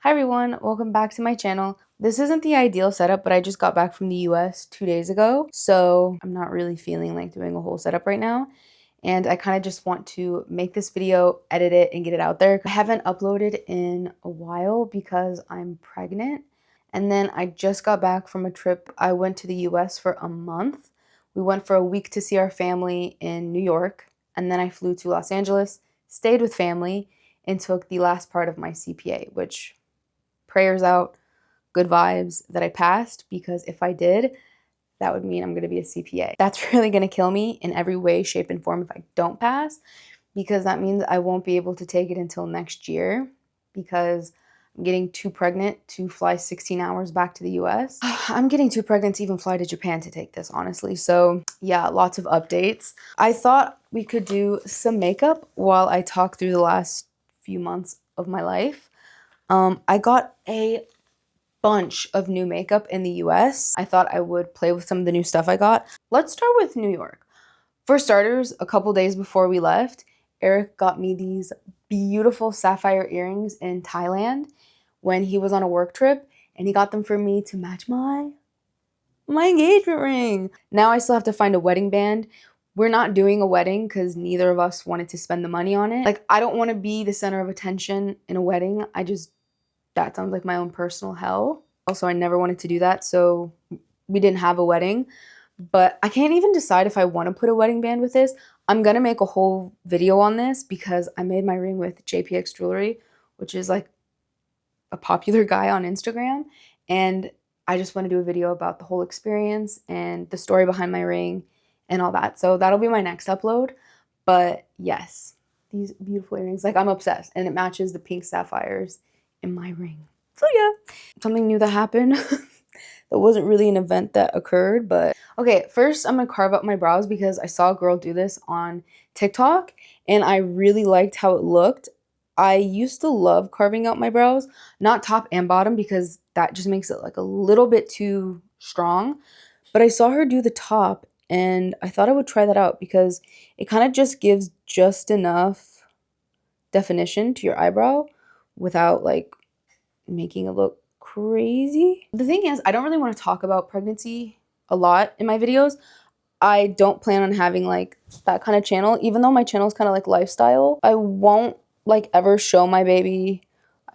Hi everyone, welcome back to my channel. This isn't the ideal setup, but I just got back from the US 2 days ago, so I'm not really feeling like doing a whole setup right now. And I kind of just want to make this video, edit it, and get it out there. I haven't uploaded in a while because I'm pregnant. And then I just got back from a trip. I went to the US for a month. We went for a week to see our family in New York, and then I flew to Los Angeles, stayed with family, and took the last part of my CPA, which prayers out, good vibes that I passed, because if I did, that would mean I'm going to be a CPA. That's really going to kill me in every way, shape, and form if I don't pass, because that means I won't be able to take it until next year because I'm getting too pregnant to fly 16 hours back to the US. I'm getting too pregnant to even fly to Japan to take this, honestly. So yeah, lots of updates. I thought we could do some makeup while I talk through the last few months of my life. I got a bunch of new makeup in the US. I thought I would play with some of the new stuff I got. Let's start with New York. For starters, a couple days before we left, Eric got me these beautiful sapphire earrings in Thailand when he was on a work trip, and he got them for me to match my engagement ring. Now I still have to find a wedding band. We're not doing a wedding because neither of us wanted to spend the money on it. Like, I don't want to be the center of attention in a wedding. That sounds like my own personal hell. Also, I never wanted to do that, so we didn't have a wedding. But I can't even decide if I want to put a wedding band with this. I'm going to make a whole video on this because I made my ring with JPX Jewelry, which is like a popular guy on Instagram. And I just want to do a video about the whole experience and the story behind my ring and all that. So that'll be my next upload. But yes, these beautiful earrings, like, I'm obsessed, and it matches the pink sapphires in my ring. So yeah, something new that happened. That wasn't really an event that occurred, but okay, first I'm gonna carve up my brows because I saw a girl do this on TikTok and I really liked how it looked. I used to love carving out my brows, not top and bottom because that just makes it like a little bit too strong. But I saw her do the top and I thought I would try that out because it kind of just gives just enough definition to your eyebrow without like making it look crazy. The thing is, I don't really want to talk about pregnancy a lot in my videos. I don't plan on having like that kind of channel, even though my channel is kind of like lifestyle. I won't like ever show my baby.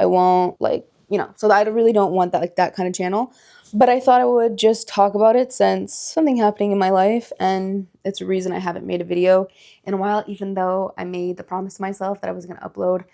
I won't like, so I really don't want that, like, that kind of channel. But I thought I would just talk about it since something happening in my life, and it's a reason I haven't made a video in a while, even though I made the promise to myself that I was going to upload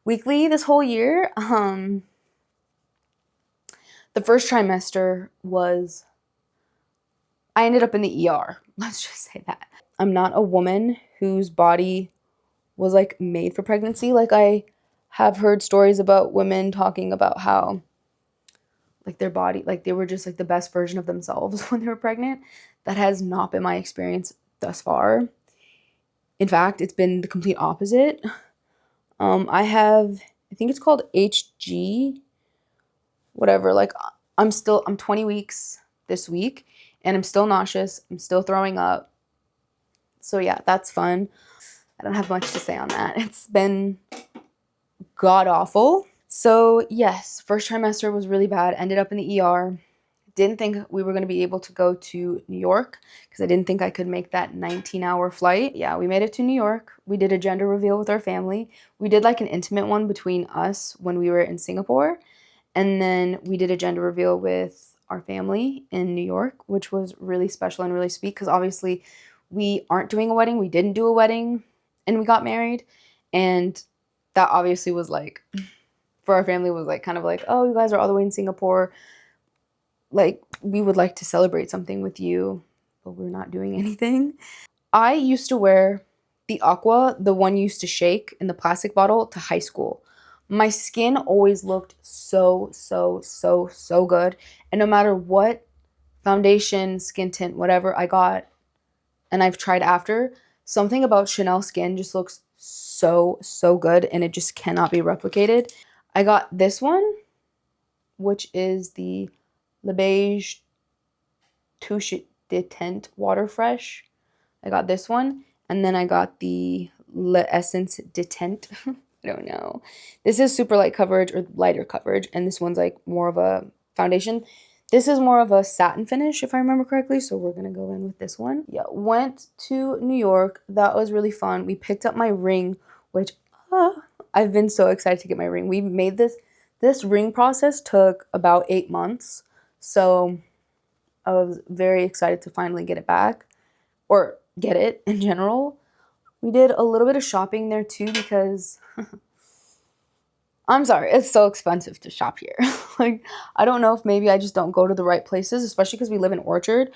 weekly this whole year. The first trimester was, I ended up in the ER. Let's just say that. I'm not a woman whose body was like made for pregnancy. Like, I have heard stories about women talking about how like their body, like they were just like the best version of themselves when they were pregnant. That has not been my experience thus far. In fact, it's been the complete opposite. I think it's called HG, whatever. Like, I'm 20 weeks this week and I'm still nauseous. I'm still throwing up. So yeah, that's fun. I don't have much to say on that. It's been god awful. So yes, first trimester was really bad. Ended up in the ER. Didn't think we were going to be able to go to New York because I didn't think I could make that 19-hour flight. Yeah, we made it to New York. We did a gender reveal with our family. We did like an intimate one between us when we were in Singapore. And then we did a gender reveal with our family in New York, which was really special and really sweet because obviously we aren't doing a wedding. We didn't do a wedding and we got married. And that obviously was like, for our family, was like kind of like, oh, you guys are all the way in Singapore. Like, we would like to celebrate something with you, but we're not doing anything. I used to wear the Aqua, the one you used to shake in the plastic bottle, to high school. My skin always looked so, so, so, so good. And no matter what foundation, skin tint, whatever I got, and I've tried after, something about Chanel skin just looks so, so good, and it just cannot be replicated. I got this one, which is the Le Beige Touche Detente Water Fresh. I got this one, and then I got the Le Essence Detente. I don't know. This is super light coverage or lighter coverage, and this one's like more of a foundation. This is more of a satin finish, if I remember correctly, so we're gonna go in with this one. Yeah, went to New York. That was really fun. We picked up my ring, which I've been so excited to get my ring. We made this ring process took about 8 months, so I was very excited to finally get it back, or get it in general. We did a little bit of shopping there too because I'm sorry, it's so expensive to shop here. Like, I don't know if maybe I just don't go to the right places, especially because we live in Orchard.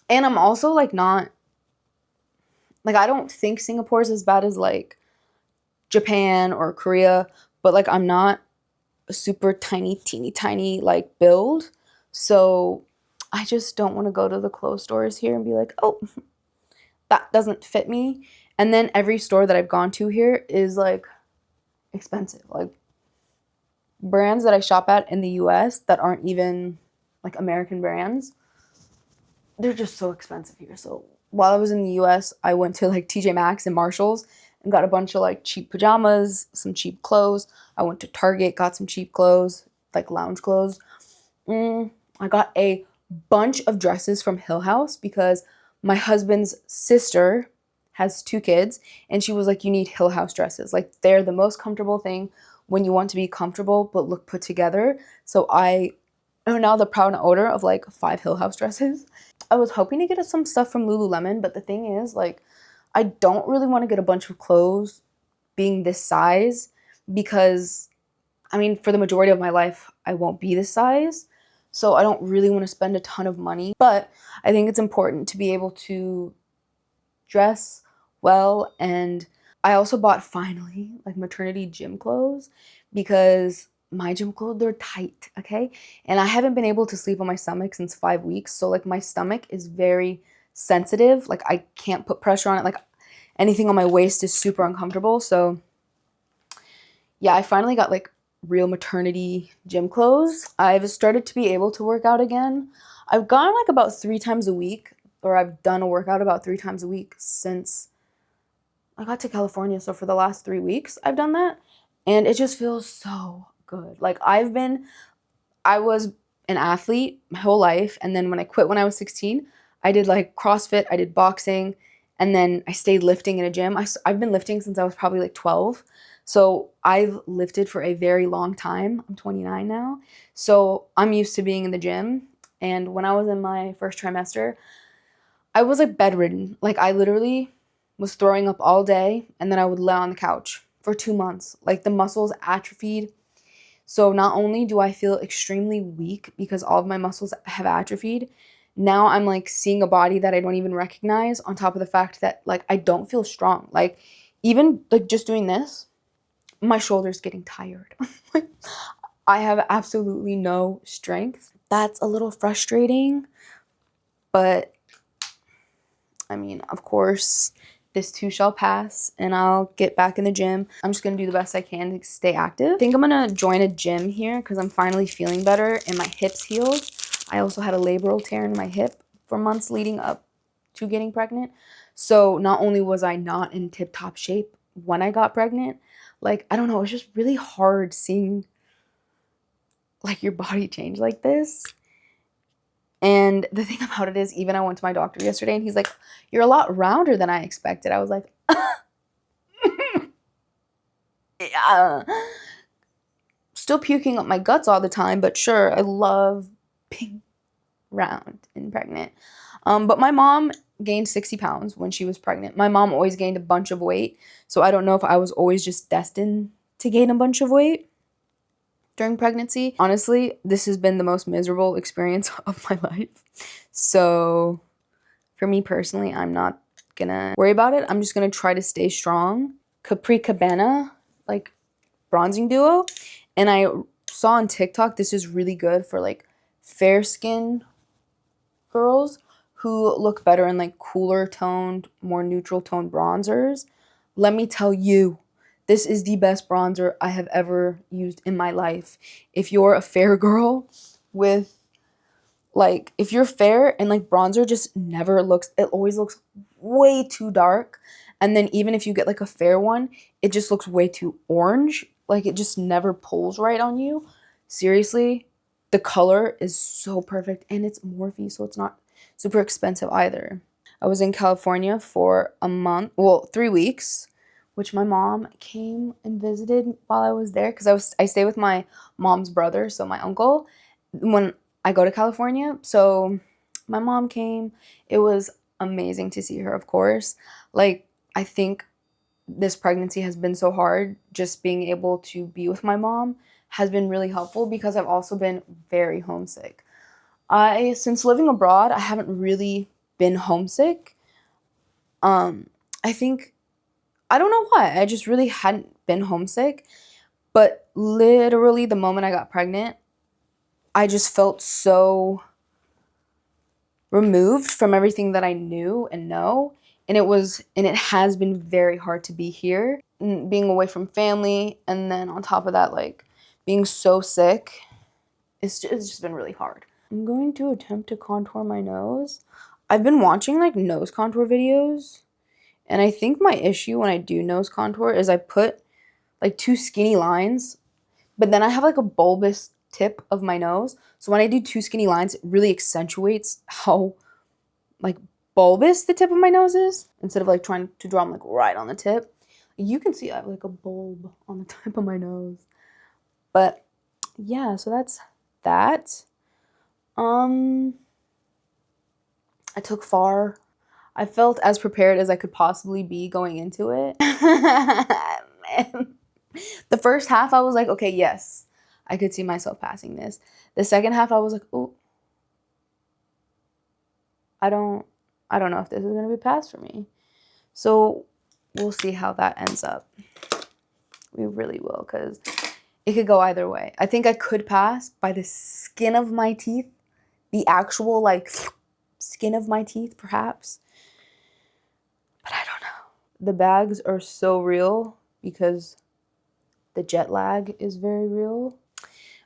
And I'm also like not, like, I don't think Singapore is as bad as like Japan or Korea, but like I'm not a super tiny, teeny tiny like build. So I just don't want to go to the clothes stores here and be like, oh, that doesn't fit me. And then every store that I've gone to here is like expensive. Like brands that I shop at in the US that aren't even like American brands, they're just so expensive here. So while I was in the US, I went to like TJ Maxx and Marshalls and got a bunch of like cheap pajamas, some cheap clothes. I went to Target, got some cheap clothes, like lounge clothes. I got a bunch of dresses from Hill House because my husband's sister has 2 kids, and she was like, you need Hill House dresses. Like, they're the most comfortable thing when you want to be comfortable but look put together. So I am now the proud owner of like 5 Hill House dresses. I was hoping to get some stuff from Lululemon, but the thing is, like, I don't really want to get a bunch of clothes being this size because, I mean, for the majority of my life, I won't be this size. So I don't really want to spend a ton of money. But I think it's important to be able to dress well. And I also bought finally like maternity gym clothes because my gym clothes, they're tight, okay? And I haven't been able to sleep on my stomach since 5 weeks. So like my stomach is very sensitive. Like I can't put pressure on it. Like anything on my waist is super uncomfortable. So yeah, I finally got like real maternity gym clothes. I've started to be able to work out again. I've gone like about 3 times a week, or I've done a workout about 3 times a week since I got to California. So for the last 3 weeks, I've done that. And it just feels so good. Like I was an athlete my whole life. And then when I quit when I was 16, I did like CrossFit, I did boxing, and then I stayed lifting in a gym. I've been lifting since I was probably like 12. So I've lifted for a very long time. I'm 29 now. So I'm used to being in the gym. And when I was in my first trimester, I was like bedridden. Like I literally was throwing up all day and then I would lay on the couch for 2 months. Like the muscles atrophied. So not only do I feel extremely weak because all of my muscles have atrophied, now I'm like seeing a body that I don't even recognize, on top of the fact that like I don't feel strong. Like even like just doing this, my shoulder's getting tired. I have absolutely no strength. That's a little frustrating, but I mean, of course, this too shall pass and I'll get back in the gym. I'm just gonna do the best I can to stay active. I think I'm gonna join a gym here because I'm finally feeling better and my hip's healed. I also had a labral tear in my hip for months leading up to getting pregnant. So not only was I not in tip-top shape when I got pregnant, like, I don't know, it's just really hard seeing like your body change like this. And the thing about it is, even I went to my doctor yesterday and he's like, you're a lot rounder than I expected. I was like, yeah. Still puking up my guts all the time, but sure, I love being round and pregnant. But my mom gained 60 pounds when she was pregnant. My mom always gained a bunch of weight. So I don't know if I was always just destined to gain a bunch of weight during pregnancy. Honestly, this has been the most miserable experience of my life. So for me personally, I'm not gonna worry about it. I'm just gonna try to stay strong. Capri Cabana, like bronzing duo. And I saw on TikTok, this is really good for like fair skin girls who look better in like cooler toned, more neutral toned bronzers. Let me tell you, this is the best bronzer I have ever used in my life. If you're a fair girl with like, if you're fair and like bronzer just never looks, it always looks way too dark. And then even if you get like a fair one, it just looks way too orange. Like it just never pulls right on you. Seriously, the color is so perfect and it's Morphe, so it's not super expensive either. I was in California for a month, well, 3 weeks, which my mom came and visited while I was there because I stay with my mom's brother, so my uncle, when I go to California. So my mom came. It was amazing to see her, of course. Like, I think this pregnancy has been so hard. Just being able to be with my mom has been really helpful because I've also been very homesick. Since living abroad, I haven't really been homesick. I think, I don't know why, I just really hadn't been homesick. But literally the moment I got pregnant, I just felt so removed from everything that I knew and know. And it has been very hard to be here, being away from family, and then on top of that, like being so sick. It's just been really hard. I'm going to attempt to contour my nose. I've been watching like nose contour videos, and I think my issue when I do nose contour is I put like two skinny lines, but then I have like a bulbous tip of my nose. So when I do two skinny lines, it really accentuates how like bulbous the tip of my nose is instead of like trying to draw them like right on the tip. You can see I have like a bulb on the tip of my nose. But yeah, so that's that. I took FAR. I felt as prepared as I could possibly be going into it. Man. The first half I was like, okay, yes, I could see myself passing this. The second half I was like, oh, I don't know if this is going to be passed for me. So we'll see how that ends up. We really will, because it could go either way. I think I could pass by the skin of my teeth, the actual like skin of my teeth perhaps, but I don't know. The bags are so real because the jet lag is very real.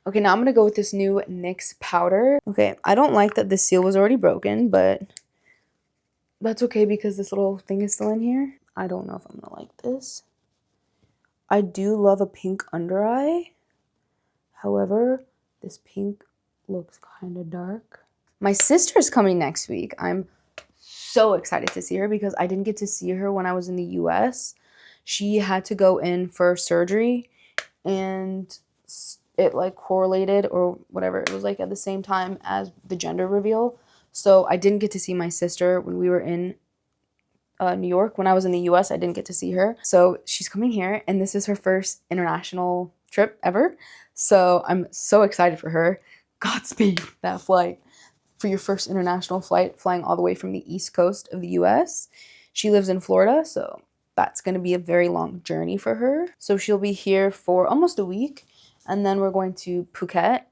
Okay, now I'm gonna go with this new NYX powder. Okay, I don't like that the seal was already broken, but that's okay because this little thing is still in here. I don't know if I'm gonna like this. I do love a pink under eye. However, this pink looks kind of dark. My sister's coming next week. I'm so excited to see her because I didn't get to see her when I was in the US. She had to go in for surgery and it like correlated or whatever. It was like at the same time as the gender reveal. So I didn't get to see my sister when we were in New York. When I was in the US, I didn't get to see her. So she's coming here and this is her first international trip ever. So I'm so excited for her. Godspeed that flight. For your first international flight, flying all the way from the East Coast of the US. She lives in Florida, so that's going to be a very long journey for her. So she'll be here for almost a week, and then we're going to Phuket,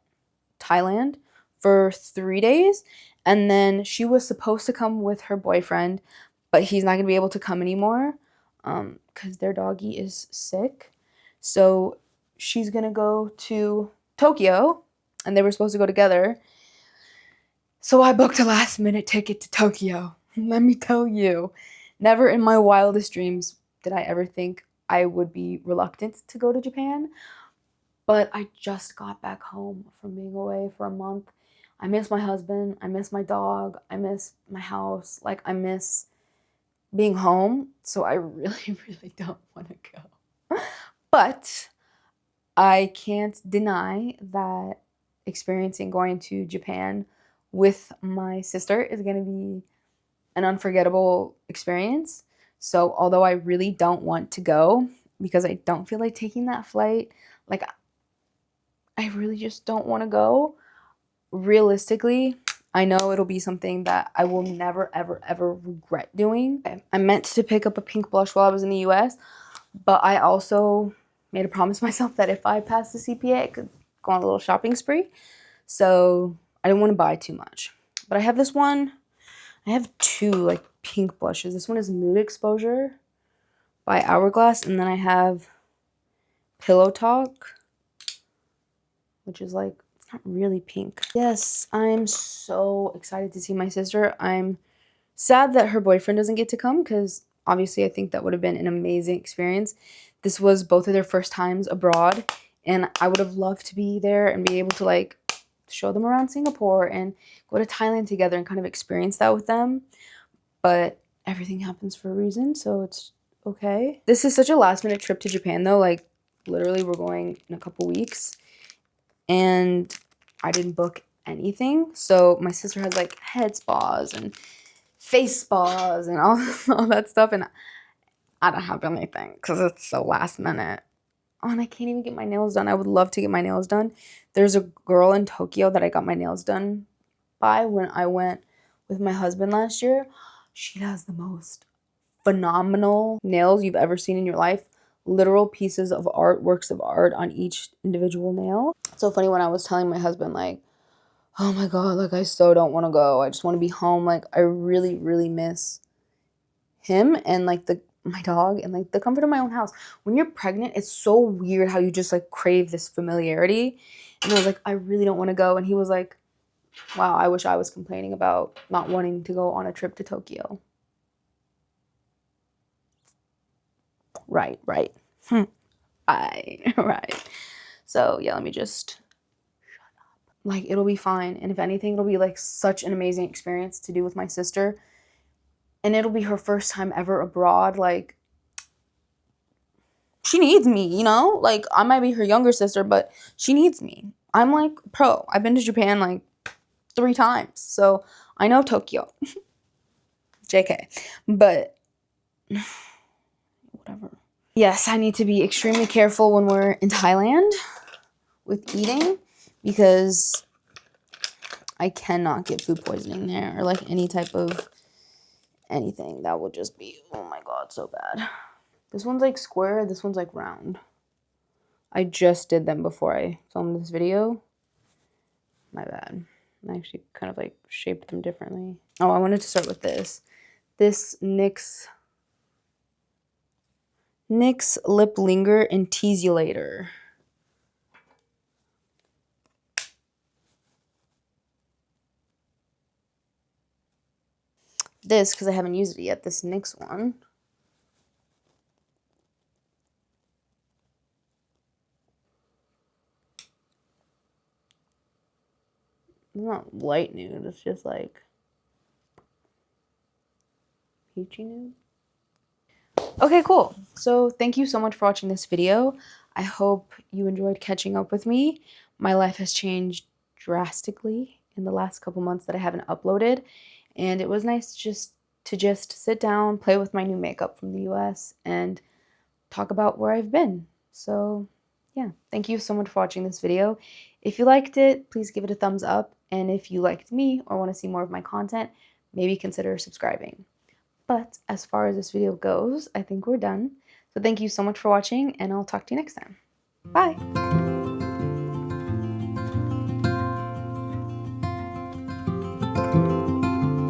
Thailand, for 3 days. And then she was supposed to come with her boyfriend, but he's not going to be able to come anymore because their doggy is sick. So she's going to go to Tokyo, and they were supposed to go together. So I booked a last minute ticket to Tokyo. Let me tell you, never in my wildest dreams did I ever think I would be reluctant to go to Japan. But I just got back home from being away for a month. I miss my husband. I miss my dog. I miss my house. Like, I miss being home. So I really, really don't want to go. But I can't deny that experiencing going to Japan with my sister is going to be an unforgettable experience. So although I really don't want to go because I don't feel like taking that flight, like I really just don't want to go. Realistically, I know it'll be something that I will never, ever, ever regret doing. I meant to pick up a pink blush while I was in the US, but I also made a promise myself that if I passed the CPA, I could go on a little shopping spree. So I didn't want to buy too much. But I have this one. I have two like pink blushes. This one is Mood Exposure by Hourglass. And then I have Pillow Talk, which is like, it's not really pink. Yes, I'm so excited to see my sister. I'm sad that her boyfriend doesn't get to come because obviously I think that would have been an amazing experience. This was both of their first times abroad, and I would have loved to be there and be able to like show them around Singapore and go to Thailand together and kind of experience that with them. But everything happens for a reason, so it's okay. This is such a last minute trip to Japan though. Like literally we're going in a couple weeks, and I didn't book anything. So my sister has like head spas and face spas and all that stuff, and I don't have anything because it's so last minute. Oh, and I can't even get my nails done. I would love to get my nails done. There's a girl in Tokyo that I got my nails done by when I went with my husband last year. She has the most phenomenal nails you've ever seen in your life. Literal pieces of art, works of art on each individual nail. It's so funny when I was telling my husband, like, oh my God, like I so don't want to go. I just want to be home. Like I really, really miss him and like my dog and like the comfort of my own house. When you're pregnant, it's so weird how you just like crave this familiarity. And I was like, I really don't want to go. And he was like, wow, I wish I was complaining about not wanting to go on a trip to Tokyo. Right. Right. So yeah, let me just like it'll be fine. And if anything, it'll be like such an amazing experience to do with my sister. And it'll be her first time ever abroad. Like she needs me, you know? Like I might be her younger sister, but she needs me. I'm like pro. I've been to Japan like 3 times. So I know Tokyo. JK. But whatever. Yes, I need to be extremely careful when we're in Thailand with eating because I cannot get food poisoning there or like any type of anything. That would just be, oh my God, so bad. This one's like square, this one's like round. I just did them before I filmed this video. My bad. I actually kind of like shaped them differently. Oh, I wanted to start with this. This NYX Lip Linger and Teasulator. This, because I haven't used it yet, this NYX one. It's not light nude, it's just like peachy nude. Okay, cool. So thank you so much for watching this video. I hope you enjoyed catching up with me. My life has changed drastically in the last couple months that I haven't uploaded, and it was nice to just sit down, play with my new makeup from the US, and talk about where I've been. So yeah, thank you so much for watching this video. If you liked it, please give it a thumbs up, and if you liked me or want to see more of my content, maybe consider subscribing. But as far as this video goes, I think we're done. So thank you so much for watching, and I'll talk to you next time. Bye!